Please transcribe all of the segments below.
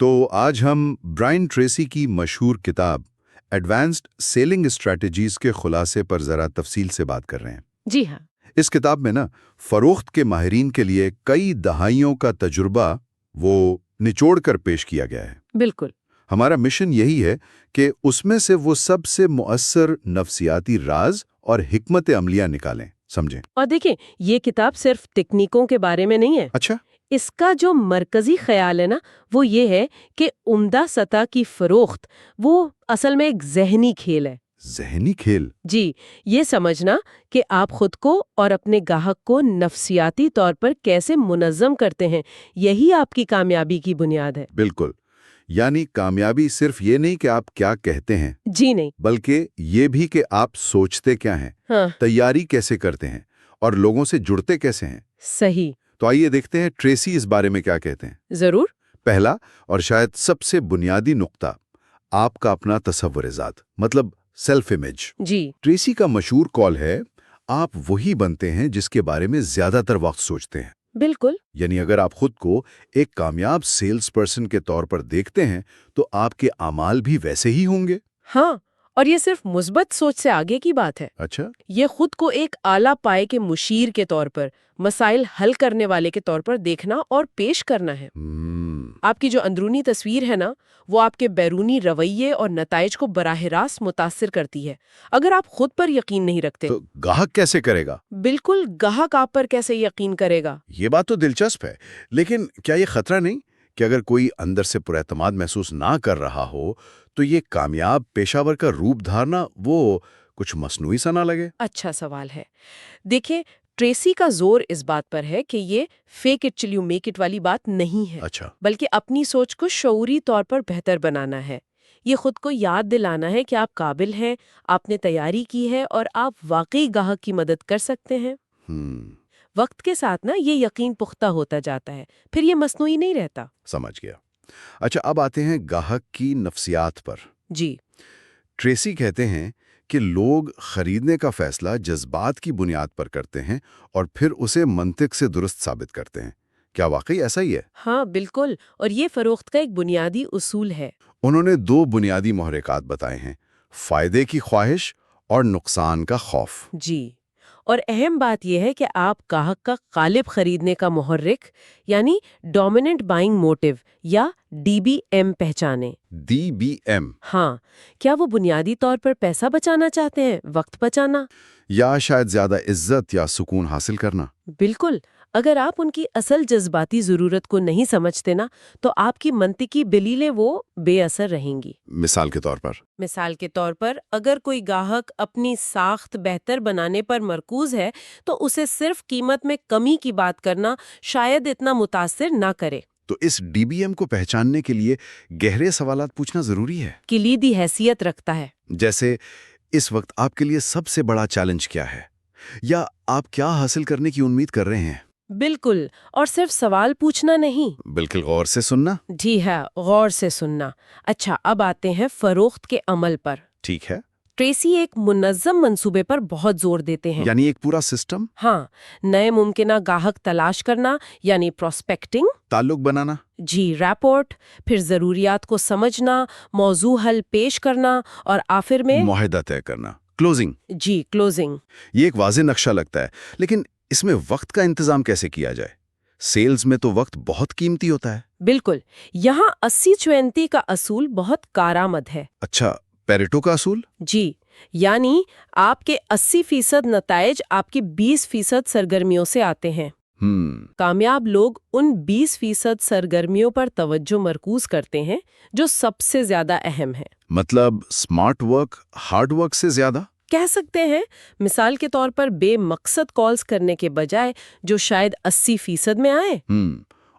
तो आज हम ब्रायन ट्रेसी की मशहूर किताब एडवांस्ड सेलिंग स्ट्रैटेजीज के खुलासे पर ज़रा तफसील से बात कर रहे हैं। जी हाँ। इस किताब में ना फरोख्त के माहिरीन के लिए कई दहाइयों का तजुर्बा वो निचोड़ कर पेश किया गया है। बिल्कुल। हमारा मिशन यही है कि उसमें से वो सबसे मुअस्सर नफ्सियाती राज और हिकमत अमलियां निकालें, समझें। और देखें, ये किताब सिर्फ टेक्निकों के बारे में नहीं है। अच्छा। इसका जो मरकजी ख्याल है ना, वो ये है कि उम्दा सतह की फरोख्त वो असल में एक ज़हनी खेल है। ज़हनी खेल? जी, ये समझना कि आप खुद को और अपने गाहक को नफ्सियाती तौर पर कैसे मुनज़्ज़म करते हैं, यही आपकी कामयाबी की बुनियाद है। बिल्कुल। यानी कामयाबी सिर्फ ये नहीं कि आप क्या कहते हैं, जी नहीं। बल्कि ये भी कि आप सोचते क्या हैं, हाँ। तैयारी कैसे करते हैं और लोगों से जुड़ते कैसे हैं। सही। तो आइए देखते हैं ट्रेसी इस बारे में क्या कहते हैं। जरूर। पहला और शायद सबसे बुनियादी नुक्ता, आपका अपना तसव्वुर-ए-ज़ात, मतलब सेल्फ इमेज। जी। ट्रेसी का मशहूर कॉल है, आप वही बनते हैं जिसके बारे में ज्यादातर वक्त सोचते हैं। बिल्कुल। यानी अगर आप खुद को एक कामयाब सेल्स पर्सन के तौर पर देखते हैं तो आपके अमाल भी वैसे ही होंगे। हाँ, और ये सिर्फ मुस्बत सोच से आगे की बात है। अच्छा। ये खुद को एक आला पाए के मुशीर के तौर पर, मसाइल हल करने वाले के तौर पर देखना और पेश करना है। आपकी जो अंदरूनी तस्वीर है ना, वो आपके बैरूनी रवैये और नताइज को बराह रास्त मुतासिर करती है। अगर आप खुद पर यकीन नहीं रखते तो गाहक कैसे करेगा? बिल्कुल, गाहक आप पर कैसे यकीन करेगा? ये बात तो दिलचस्प है, लेकिन क्या ये खतरा नहीं कि अगर कोई अंदर से पुरएतमाद महसूस ना कर रहा हो तो ये कामयाब पेशावर का रूप धारना वो कुछ मसनूई सा ना लगे? अच्छा सवाल है। देखिए, ट्रेसी का जोर इस बात पर है कि ये fake it till you make it वाली बात नहीं है। अच्छा। बल्कि अपनी सोच को शऊरी तौर पर बेहतर बनाना है। ये खुद को याद दिलाना है कि आप काबिल हैं, आपने तैयारी की है और आप वाकई गाहक की मदद कर सकते हैं। वक्त के साथ ना ये यकीन पुख्ता होता जाता है, फिर ये मसनूई नहीं रहता। समझ गया। अच्छा, अब आते हैं गाहक की नफ्सियात पर। जी। ट्रेसी कहते हैं कि लोग खरीदने का फैसला जज्बात की बुनियाद पर करते हैं और फिर उसे मंतिक से दुरुस्त साबित करते हैं। क्या वाकई ऐसा ही है? हाँ बिल्कुल, और ये फरोख्त का एक बुनियादी उसूल है। उन्होंने दो बुनियादी मोहरिकात बताए हैं, फायदे की ख्वाहिश और नुकसान का खौफ। जी, और अहम बात यह है कि आप गाहक का गालिब खरीदने का मुहर्रिक यानी डोमिनेंट बाइंग मोटिव या DBM पहचाने। DBM? हाँ, क्या वो बुनियादी तौर पर पैसा बचाना चाहते हैं, वक्त बचाना, या शायद ज्यादा इज्जत या सुकून हासिल करना? बिल्कुल। अगर आप उनकी असल जज्बाती जरूरत को नहीं समझते ना, तो आपकी मंतिकी दलीलें वो बेअसर रहेंगी। मिसाल के तौर पर? मिसाल के तौर पर, अगर कोई गाहक अपनी साख्त बेहतर बनाने पर मरकूज है, तो उसे सिर्फ कीमत में कमी की बात करना शायद इतना मुतासिर ना करे। तो इस DBM को पहचानने के लिए गहरे सवालात पूछना जरूरी है। किलीदी हैसियत रखता है। जैसे, इस वक्त आपके लिए सबसे बड़ा चैलेंज क्या है, या आप क्या हासिल करने की उम्मीद कर रहे हैं? बिल्कुल, और सिर्फ सवाल पूछना नहीं, बिल्कुल गौर से सुनना। जी हाँ, गौर से सुनना। अच्छा, अब आते हैं फरोख्त के अमल पर। ठीक है। ट्रेसी एक मुनज़्ज़म मंसूबे पर बहुत जोर देते हैं। यानी एक पूरा सिस्टम? हाँ, नए मुमकिना गाहक तलाश करना यानी प्रोस्पेक्टिंग, ताल्लुक बनाना। जी, रैपोर्ट, फिर ज़रूरियात को समझना, मौजू हल पेश करना और आखिर में मुआहदा तय करना, क्लोजिंग। जी, क्लोजिंग। ये एक वाज़ेह नक्शा लगता है, लेकिन इसमें वक्त का इंतजाम कैसे किया जाए? सेल्स में तो वक्त बहुत कीमती होता है। बिल्कुल, यहाँ 80-20 का असूल बहुत कारआमद है। अच्छा, पेरेटो का असूल? जी, यानी आपके 80% नताइज आपकी 20% सरगर्मियों से आते हैं। कामयाब लोग उन 20% सरगर्मियों पर तवज्जो मरकूज करते हैं जो सबसे ज्यादा अहम है। मतलब स्मार्ट वर्क हार्ड वर्क से ज्यादा? कह सकते हैं। मिसाल के तौर पर बेमकसद कॉल्स करने के बजाय जो शायद 80% में आए।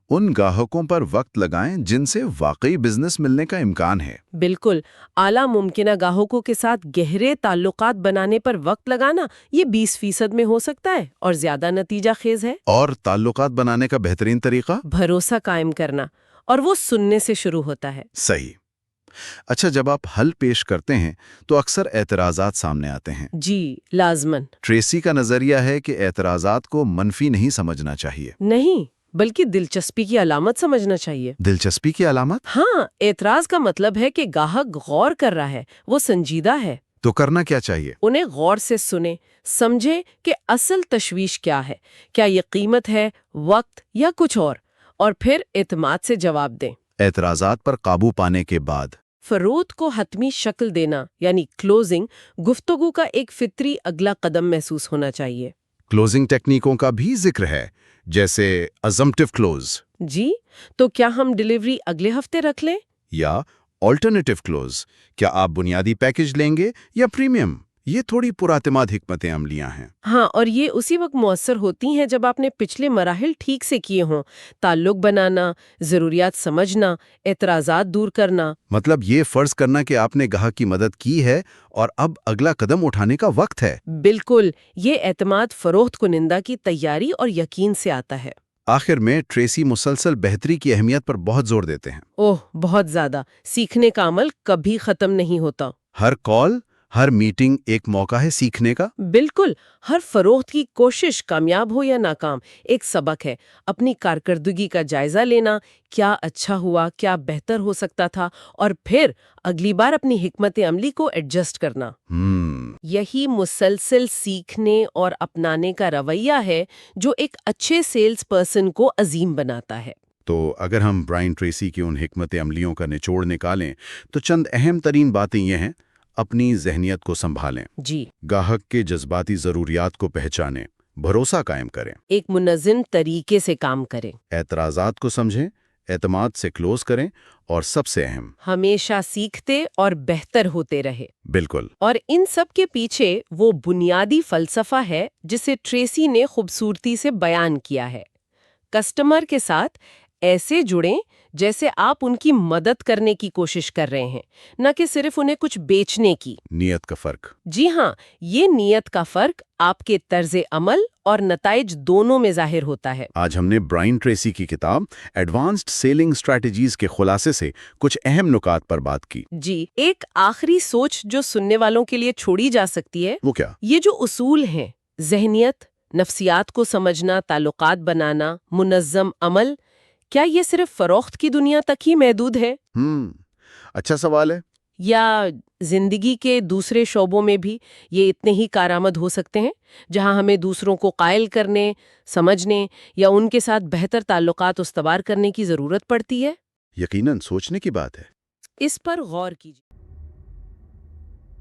उन गाहकों पर वक्त लगाएं जिनसे वाकई बिजनेस मिलने का इम्कान है। बिल्कुल, आला मुमकिना गाहकों के साथ गहरे ताल्लुकात बनाने पर वक्त लगाना ये 20% में हो सकता है और ज्यादा नतीजा खेज है। और ताल्लुकात बनाने का बेहतरीन तरीका? भरोसा कायम करना, और वो सुनने से शुरू होता है। सही। अच्छा, जब आप हल पेश करते हैं तो अक्सर एतराज़ात सामने आते हैं। जी, लाजमन। ट्रेसी का नजरिया है कि एतराज़ात को मनफी नहीं समझना चाहिए। नहीं, بلکہ دلچسپی کی علامت سمجھنا چاہیے۔ دلچسپی کی علامت؟ ہاں، اعتراض کا مطلب ہے کہ گاہک غور کر رہا ہے، وہ سنجیدہ ہے۔ تو کرنا کیا چاہیے؟ انہیں غور سے سنیں، سمجھیں کہ اصل تشویش کیا ہے، کیا یہ قیمت ہے، وقت یا کچھ اور پھر اعتماد سے جواب دیں۔ اعتراضات پر قابو پانے کے بعد فروخت کو حتمی شکل دینا یعنی کلوزنگ گفتگو کا ایک فطری اگلا قدم محسوس ہونا چاہیے۔ کلوزنگ ٹیکنیکوں کا بھی ذکر ہے، جیسے ازمپٹیو کلوز جی، تو کیا ہم ڈیلیوری اگلے ہفتے رکھ لیں؟ یا آلٹرنیٹیو کلوز، کیا آپ بنیادی پیکج لیں گے یا پریمیم؟ یہ تھوڑی پراعتماد حکمت عملیاں ہیں۔ ہاں، اور یہ اسی وقت مؤثر ہوتی ہیں جب آپ نے پچھلے مراحل ٹھیک سے کیے ہوں، تعلق بنانا، ضروریات سمجھنا، اعتراضات دور کرنا۔ مطلب یہ فرض کرنا کہ آپ نے گاہک کی مدد کی ہے اور اب اگلا قدم اٹھانے کا وقت ہے۔ بالکل، یہ اعتماد فروخت کنندہ کی تیاری اور یقین سے آتا ہے۔ آخر میں ٹریسی مسلسل بہتری کی اہمیت پر بہت زور دیتے ہیں۔ بہت زیادہ۔ سیکھنے کا عمل کبھی ختم نہیں ہوتا۔ ہر کال، ہر میٹنگ ایک موقع ہے سیکھنے کا۔ بالکل، ہر فروخت کی کوشش کامیاب ہو یا ناکام ایک سبق ہے۔ اپنی کارکردگی کا جائزہ لینا، کیا اچھا ہوا، کیا بہتر ہو سکتا تھا، اور پھر اگلی بار اپنی حکمت عملی کو ایڈجسٹ کرنا۔ یہی مسلسل سیکھنے اور اپنانے کا رویہ ہے جو ایک اچھے سیلز پرسن کو عظیم بناتا ہے۔ تو اگر ہم برائن ٹریسی کی ان حکمت عملیوں کا نچوڑ نکالیں تو چند اہم ترین باتیں یہ ہیں: اپنی ذہنیت کو سنبھالیں، جی، گاہک کے جذباتی ضروریات کو پہچانیں، بھروسہ قائم کریں، ایک منظم طریقے سے کام کریں، اعتراضات کو سمجھیں، اعتماد سے کلوز کریں، اور سب سے اہم، ہمیشہ سیکھتے اور بہتر ہوتے رہے۔ بالکل۔ اور ان سب کے پیچھے وہ بنیادی فلسفہ ہے جسے ٹریسی نے خوبصورتی سے بیان کیا ہے: کسٹمر کے ساتھ ایسے جڑیں جیسے آپ ان کی مدد کرنے کی کوشش کر رہے ہیں، نہ کہ صرف انہیں کچھ بیچنے کی۔ نیت کا فرق۔ جی ہاں، یہ نیت کا فرق آپ کے طرز عمل اور نتائج دونوں میں ظاہر ہوتا ہے۔ آج ہم نے برائن ٹریسی کی کتاب ایڈوانسڈ سیلنگ اسٹریٹجیز کے خلاصے سے کچھ اہم نکات پر بات کی۔ جی، ایک آخری سوچ جو سننے والوں کے لیے چھوڑی جا سکتی ہے، وہ کیا؟ یہ جو اصول ہیں: ذہنیت، نفسیات کو سمجھنا، تعلقات بنانا، منظم عمل، کیا یہ صرف فروخت کی دنیا تک ہی محدود ہے؟ اچھا سوال ہے۔ یا زندگی کے دوسرے شعبوں میں بھی یہ اتنے ہی کارآمد ہو سکتے ہیں، جہاں ہمیں دوسروں کو قائل کرنے، سمجھنے یا ان کے ساتھ بہتر تعلقات استوار کرنے کی ضرورت پڑتی ہے؟ یقیناً سوچنے کی بات ہے۔ اس پر غور کیجیے۔